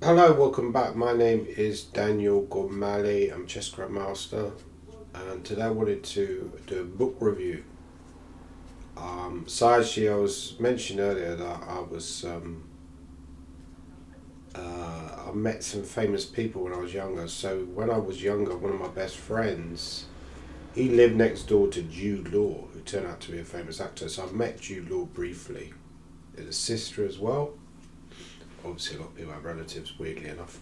Hello, welcome back. My name is Daniel Gormali. I'm chess grandmaster, and today I wanted to do a book review. So actually, I was mentioned earlier that I met some famous people when I was younger. So when I was younger, one of my best friends, he lived next door to Jude Law, who turned out to be a famous actor. So I met Jude Law briefly. His sister as well. Obviously, a lot of people have relatives. Weirdly enough.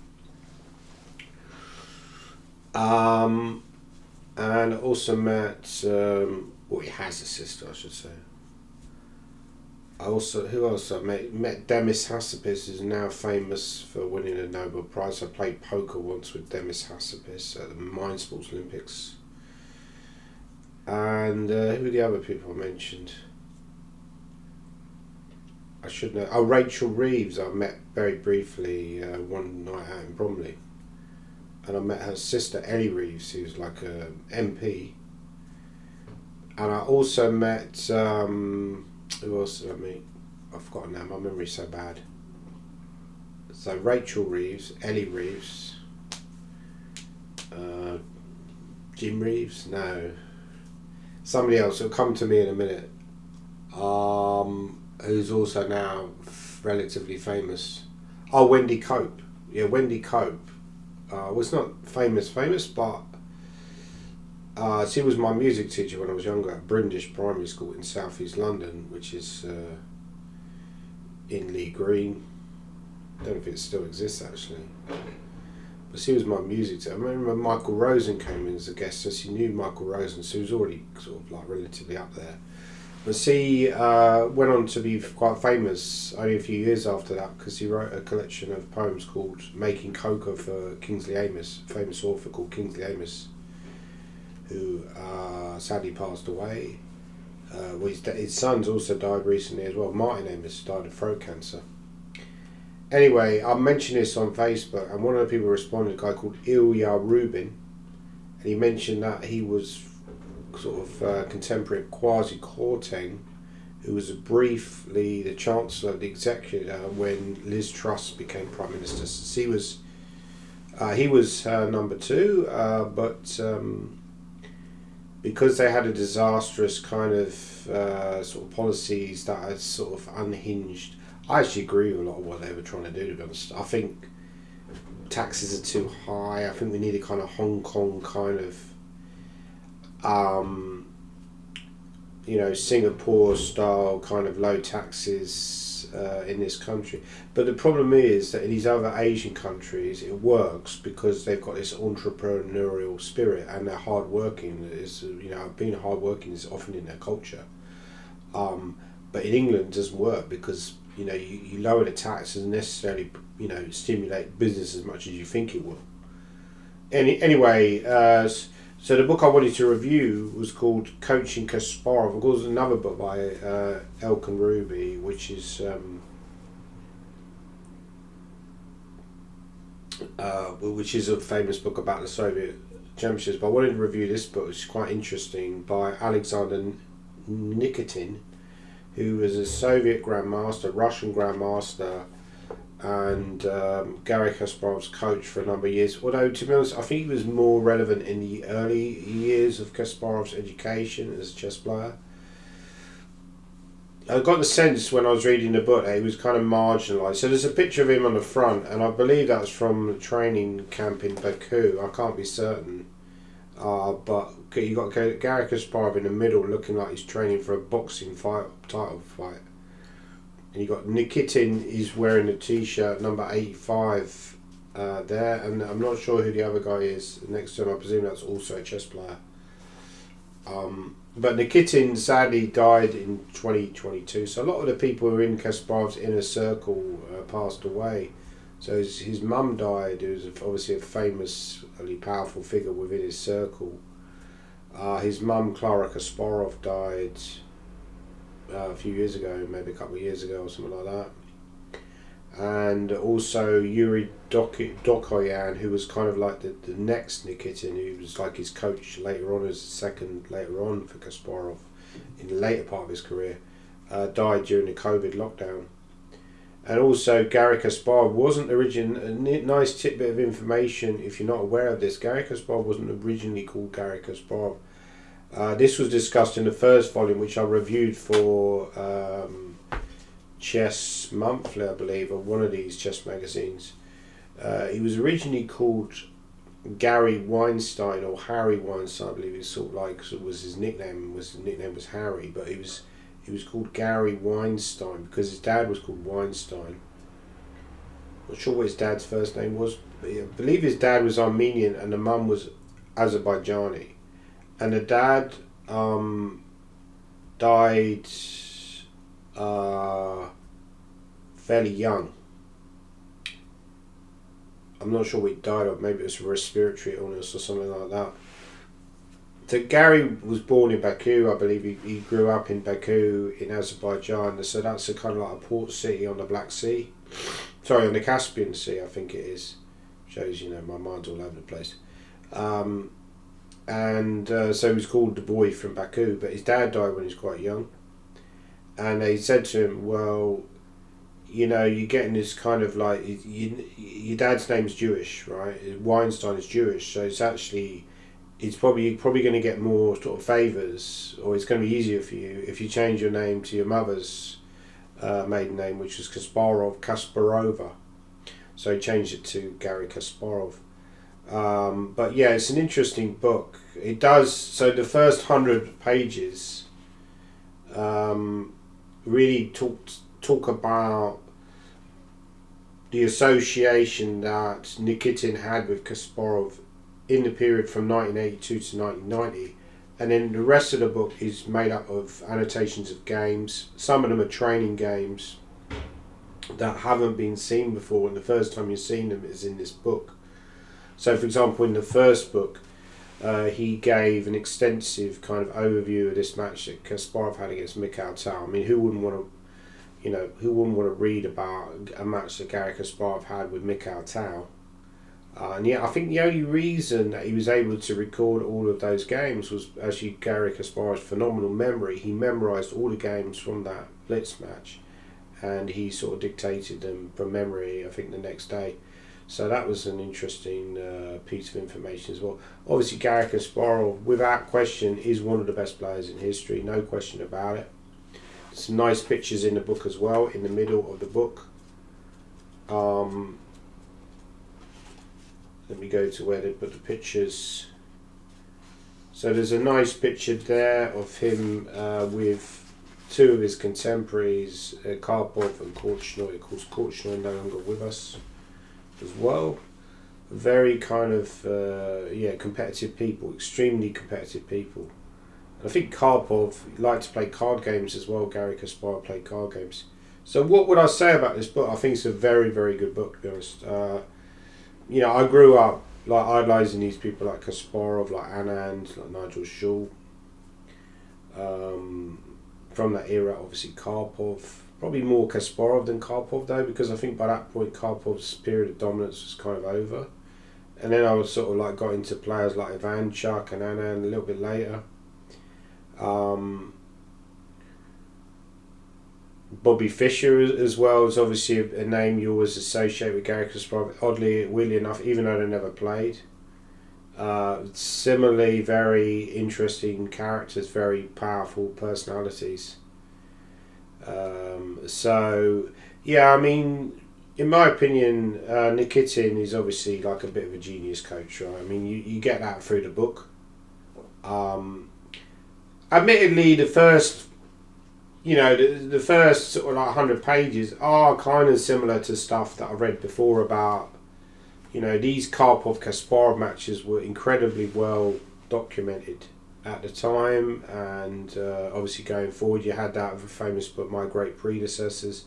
Um, and also met, well, he has a sister, I should say. Who else I met Demis Hassapis, who's now famous for winning a Nobel Prize. I played poker once with Demis Hassapis at the Mind Sports Olympics. And who are the other people I mentioned? I should know. Oh, Rachel Reeves, I met very briefly one night out in Bromley. And I met her sister Ellie Reeves, who's like a MP. And I also met who else did I meet? I've forgotten now. My memory's so bad. So Rachel Reeves, Ellie Reeves, uh, Jim Reeves. No, somebody else. It'll come to me in a minute. Who's also now relatively famous. Oh, Wendy Cope. Yeah, Wendy Cope. Was not famous, but she was my music teacher when I was younger at Brindis Primary School in South East London, which is in Lee Green. I don't know if it still exists actually. But she was my music teacher. I remember Michael Rosen came in as a guest, so she knew Michael Rosen, so he was already sort of like relatively up there. But she went on to be quite famous only a few years after that because he wrote a collection of poems called Making Cocoa for Kingsley Amis, a famous author called Kingsley Amis, who sadly passed away. Well, his son's also died recently as well. Martin Amis died of throat cancer. Anyway, I mentioned this on Facebook, and one of the people responded, a guy called Ilya Rubin, and he mentioned that he was sort of contemporary of Kwasi Kwarteng, who was briefly the Chancellor of the Executive when Liz Truss became Prime Minister. So he was number two, but because they had a disastrous kind of sort of policies that had sort of unhinged. I actually agree with a lot of what they were trying to do, to be honest. I think taxes are too high. I think we need a kind of Hong Kong kind of, Singapore style kind of low taxes in this country. But the problem is that in these other Asian countries, it works because they've got this entrepreneurial spirit and they're hardworking. Being hardworking is often in their culture. But in England, it doesn't work because you lower the taxes and necessarily stimulate business as much as you think it will. Anyway, so the book I wanted to review was called Coaching Kasparov. Of course, another book by Elk and Ruby, which is a famous book about the Soviet championships. But I wanted to review this book, which is quite interesting, by Alexander Nikitin, who was a Soviet grandmaster, Russian grandmaster, and Garry Kasparov's coach for a number of years. Although, to be honest, I think he was more relevant in the early years of Kasparov's education as a chess player. I got the sense when I was reading the book that he was kind of marginalised. So there's a picture of him on the front, and I believe that's from the training camp in Baku. I can't be certain. But you got Garry Kasparov in the middle looking like he's training for a boxing title fight. And you got Nikitin is wearing a t-shirt number 85 there, and I'm not sure who the other guy is next to him. I presume that's also a chess player. But Nikitin sadly died in 2022, so a lot of the people who are in Kasparov's inner circle passed away. So his mum died, who was obviously a famously powerful figure within his circle. His mum, Clara Kasparov, died a few years ago, maybe a couple of years ago or something like that. And also Yuri Dokoyan, who was kind of like the next Nikitin, who was like his coach later on, as second later on for Kasparov in the later part of his career, died during the COVID lockdown. And also, Garry Kasparov wasn't a nice tidbit of information. If you're not aware of this, Garry Kasparov wasn't originally called Garry Kasparov. This was discussed in the first volume, which I reviewed for Chess Monthly, I believe, or one of these chess magazines. He was originally called Gary Weinstein, or Harry Weinstein, I believe. It's sort of was his nickname. His nickname was Harry, but he was called Gary Weinstein because his dad was called Weinstein. Not sure what his dad's first name was, but I believe his dad was Armenian and the mum was Azerbaijani. And the dad died fairly young. I'm not sure what he died of. Maybe it was a respiratory illness or something like that. So Gary was born in Baku. I believe he grew up in Baku in Azerbaijan. So that's a kind of like a port city on the Black Sea. Sorry, on the Caspian Sea, I think it is. Shows, my mind's all over the place. So he was called the boy from Baku, but his dad died when he was quite young. And they said to him, well, you're getting this kind of like, your dad's name's Jewish, right? Weinstein is Jewish, so it's probably going to get more sort of favours, or it's going to be easier for you if you change your name to your mother's maiden name, which was Kasparova. So he changed it to Garry Kasparov. But yeah, it's an interesting book. It does, so the first 100 pages really talk about the association that Nikitin had with Kasparov in the period from 1982 to 1990, and then the rest of the book is made up of annotations of games. Some of them are training games that haven't been seen before, and the first time you've seen them is in this book. So for example, in the first book, he gave an extensive kind of overview of this match that Kasparov had against Mikhail Tal. I mean, who wouldn't want to read about a match that Garry Kasparov had with Mikhail Tal? And yeah, I think the only reason that he was able to record all of those games was actually Garry Kasparov's phenomenal memory. He memorised all the games from that Blitz match, and he sort of dictated them from memory, I think, the next day. So that was an interesting piece of information as well. Obviously, Garry Kasparov, without question, is one of the best players in history, no question about it. Some nice pictures in the book as well, in the middle of the book. Let me go to where they put the pictures. So there's a nice picture there of him with two of his contemporaries, Karpov and Korchnoi. Of course, Korchnoi no longer with us as well. Very kind of competitive people, extremely competitive people. And I think Karpov liked to play card games as well. Garry Kasparov played card games. So what would I say about this book? I think it's a very, very good book, to be honest. I grew up like idolising these people like Kasparov, like Anand, like Nigel Shaw. From that era, obviously Karpov. Probably more Kasparov than Karpov though, because I think by that point Karpov's period of dominance was kind of over. And then I was sort of like got into players like Ivanchuk and Anand a little bit later. Bobby Fischer as well is obviously a name you always associate with Garry Kasparov. Weirdly enough, even though they never played. Similarly, very interesting characters, very powerful personalities. So yeah, I mean, in my opinion, Nikitin is obviously like a bit of a genius coach, right? I mean, you get that through the book. Admittedly, the first sort of like 100 pages are kind of similar to stuff that I've read before about, these Karpov-Kasparov matches were incredibly well documented at the time, and obviously going forward you had that famous book, My Great Predecessors.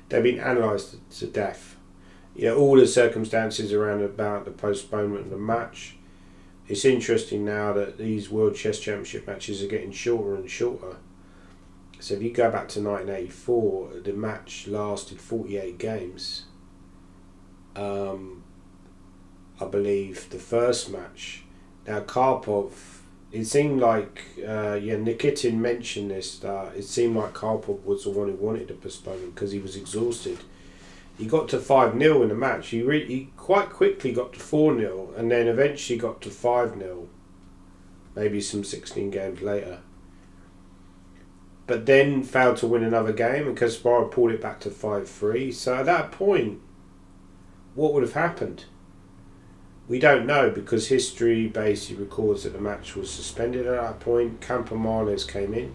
They've been analysed to death. All the circumstances around about the postponement of the match. It's interesting now that these World Chess Championship matches are getting shorter and shorter. So if you go back to 1984, the match lasted 48 games. I believe the first match. Now Karpov, it seemed like, Nikitin mentioned this, that it seemed like Karpov was the one who wanted to postpone it because he was exhausted. He got to 5-0 in the match. He quite quickly got to 4-0 and then eventually got to 5-0, maybe some 16 games later. But then failed to win another game, and Kasparov pulled it back to 5-3. So at that point, what would have happened? We don't know, because history basically records that the match was suspended at that point. Campomanes came in,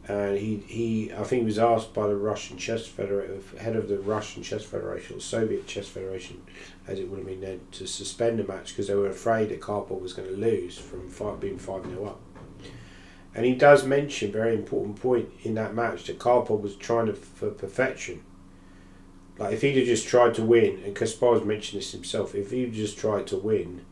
and he I think he was asked by the Russian Chess Federation, head of the Russian Chess Federation, or Soviet Chess Federation, as it would have been then, to suspend the match because they were afraid that Karpov was going to lose from being 5-0 up. And he does mention, very important point in that match, that Karpov was trying for perfection. Like, if he'd have just tried to win, and Kasparov's mentioned this himself, if he'd just tried to win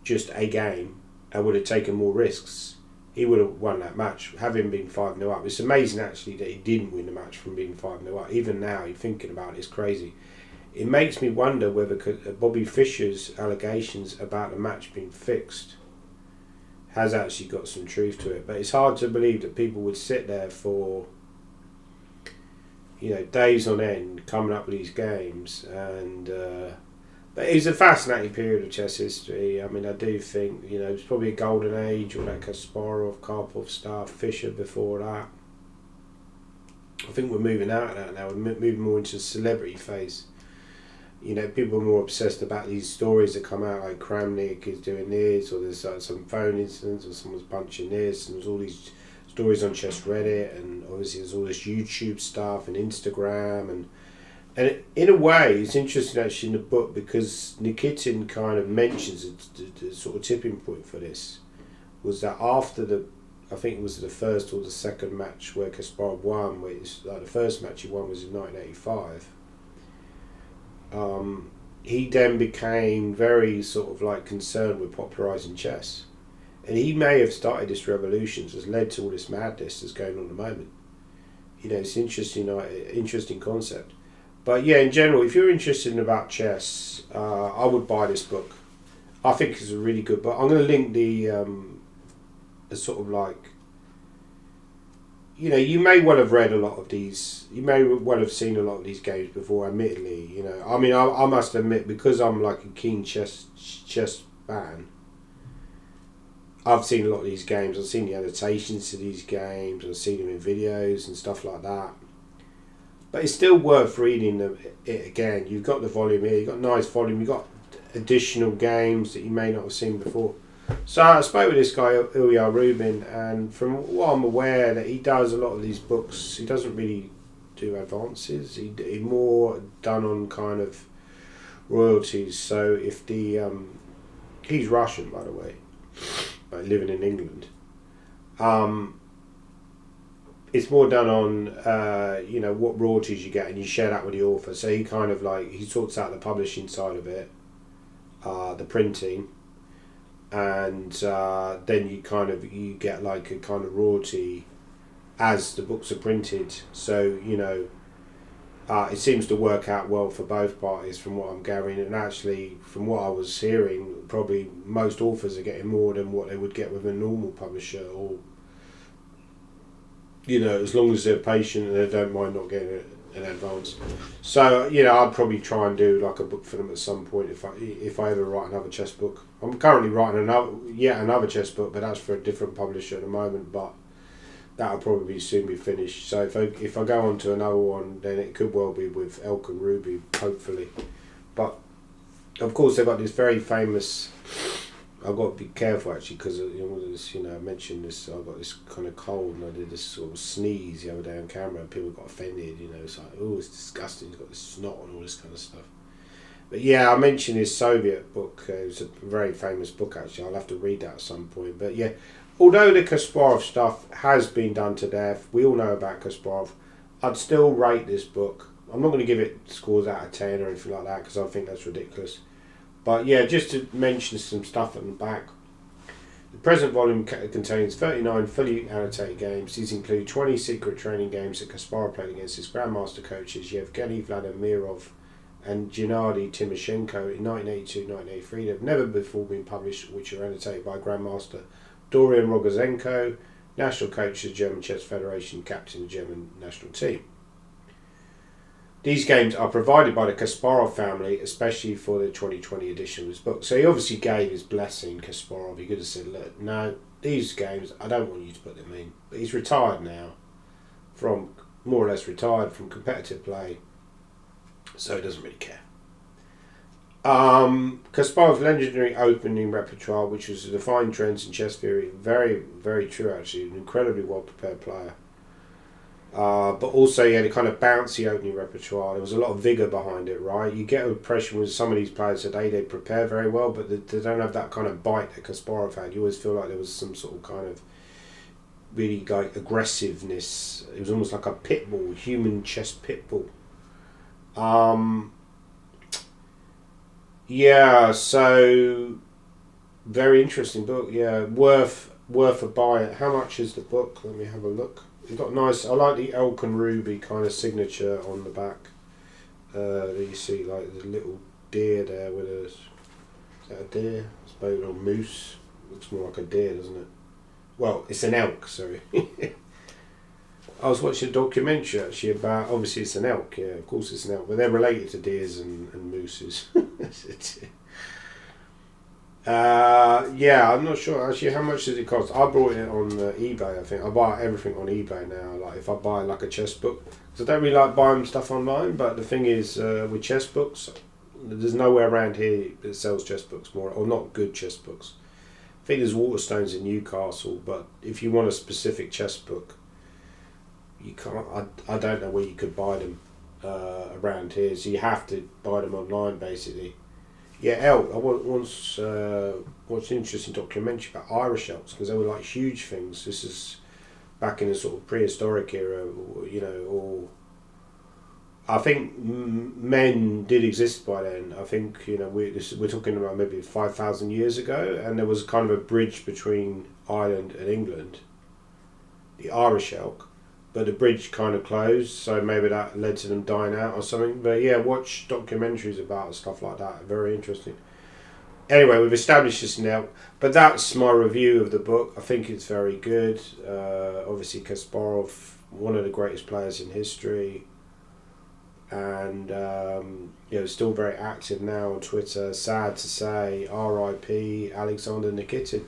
just a game and would have taken more risks, he would have won that match, having been 5-0 up. It's amazing, actually, that he didn't win the match from being 5-0 up. Even now, you're thinking about it, it's crazy. It makes me wonder whether Bobby Fischer's allegations about the match being fixed has actually got some truth to it. But it's hard to believe that people would sit there for, days on end coming up with these games. And but it's a fascinating period of chess history. I mean, I do think it's probably a golden age, all that Kasparov, Karpov stuff, Fischer before that. I think we're moving out of that now. We're moving more into the celebrity phase. People are more obsessed about these stories that come out, like Kramnik is doing this, or there's some phone incidents, or someone's punching this, and there's all these stories on Chess Reddit, and obviously there's all this YouTube stuff and Instagram, and in a way it's interesting actually in the book, because Nikitin kind of mentions the sort of tipping point for this was that after I think it was the first or the second match where Kasparov won, where it's like the first match he won was in 1985. He then became very sort of like concerned with popularising chess, and he may have started this revolution that's led to all this madness that's going on at the moment. It's interesting concept. But yeah, in general, if you're interested about chess, I would buy this book. I think it's a really good book. I'm going to link the sort of like, you may well have read a lot of these. You may well have seen a lot of these games before. Admittedly, I mean, I must admit, because I'm like a keen chess fan, I've seen a lot of these games. I've seen the annotations to these games. I've seen them in videos and stuff like that. But it's still worth reading it again. You've got the volume here. You've got nice volume. You've got additional games that you may not have seen before. So I spoke with this guy, Ilya Rubin, and from what I'm aware, that he does a lot of these books. He doesn't really do advances. He more done on kind of royalties. So if he's Russian, by the way, but living in England. It's more done on what royalties you get, and you share that with the author. So he kind of like, he sorts out the publishing side of it, the printing. And then you get like a kind of royalty as the books are printed. So it seems to work out well for both parties, from what I'm gathering. And actually, from what I was hearing, probably most authors are getting more than what they would get with a normal publisher, or as long as they're patient and they don't mind not getting an advance. So I'd probably try and do like a book for them at some point if I ever write another chess book. I'm currently writing another chess book, but that's for a different publisher at the moment. But that'll probably soon be finished. So if I go on to another one, then it could well be with Elk and Ruby, hopefully. But of course, they've got this very famous. I've got to be careful actually, because I mentioned this. I got this kind of cold, and I did this sort of sneeze the other day on camera, and people got offended. It's like, oh, it's disgusting. It's got this snot and all this kind of stuff. But yeah, I mentioned his Soviet book. It was a very famous book actually. I'll have to read that at some point. But yeah, although the Kasparov stuff has been done to death, we all know about Kasparov, I'd still rate this book. I'm not going to give it scores out of 10 or anything like that, because I think that's ridiculous. But yeah, just to mention some stuff at the back. The present volume contains 39 fully annotated games. These include 20 secret training games that Kasparov played against his grandmaster coaches Yevgeny Vladimirov and Gennady Timoshenko in 1982-1983. They've never before been published, which are annotated by Grandmaster Dorian Rogozenko, national coach of the German Chess Federation, captain of the German national team. These games are provided by the Kasparov family, especially for the 2020 edition of his book. So he obviously gave his blessing, Kasparov. He could have said, look, no, these games, I don't want you to put them in. But he's retired now, from more or less retired from competitive play, so he doesn't really care. Kasparov's legendary opening repertoire, which was to define trends in chess theory, very, very true actually, an incredibly well prepared player. But also he had a kind of bouncy opening repertoire. There was a lot of vigour behind it, right? You get an impression with some of these players today, they prepare very well, but they don't have that kind of bite that Kasparov had. You always feel like there was some sort of kind of really like aggressiveness. It was almost like a pit bull, human chess pit bull. Yeah, so very interesting book. Yeah, worth a buy. How much is the book? Let me have a look. It's got nice. I like the Elk and Ruby kind of signature on the back. There you see like the little deer there with a. Is that a deer? I suppose, or moose. Looks more like a deer, doesn't it? Well, it's an elk. Sorry. I was watching a documentary actually about. Obviously, it's an elk. Yeah, of course it's an elk, but they're related to deers and mooses. Yeah, I'm not sure actually how much does it cost. I bought it on eBay. I think I buy everything on eBay now. Like if I buy like a chess book, because I don't really like buying stuff online. But the thing is, with chess books, there's nowhere around here that sells chess books more, or not good chess books. I think there's Waterstones in Newcastle, but if you want a specific chess book, you can't. I don't know where you could buy them around here. So you have to buy them online basically. Yeah, elk. I once watched an interesting documentary about Irish elks because they were like huge things. This is back in the sort of prehistoric era, you know, or I think men did exist by then. I think we're talking about maybe 5,000 years ago, and there was kind of a bridge between Ireland and England, the Irish elk. But the bridge kind of closed, so maybe that led to them dying out or something. But yeah, watch documentaries about stuff like that. Very interesting. Anyway, we've established this now. But that's my review of the book. I think it's very good. Obviously, Kasparov, one of the greatest players in history. And, still very active now on Twitter. Sad to say, R.I.P. Alexander Nikitin.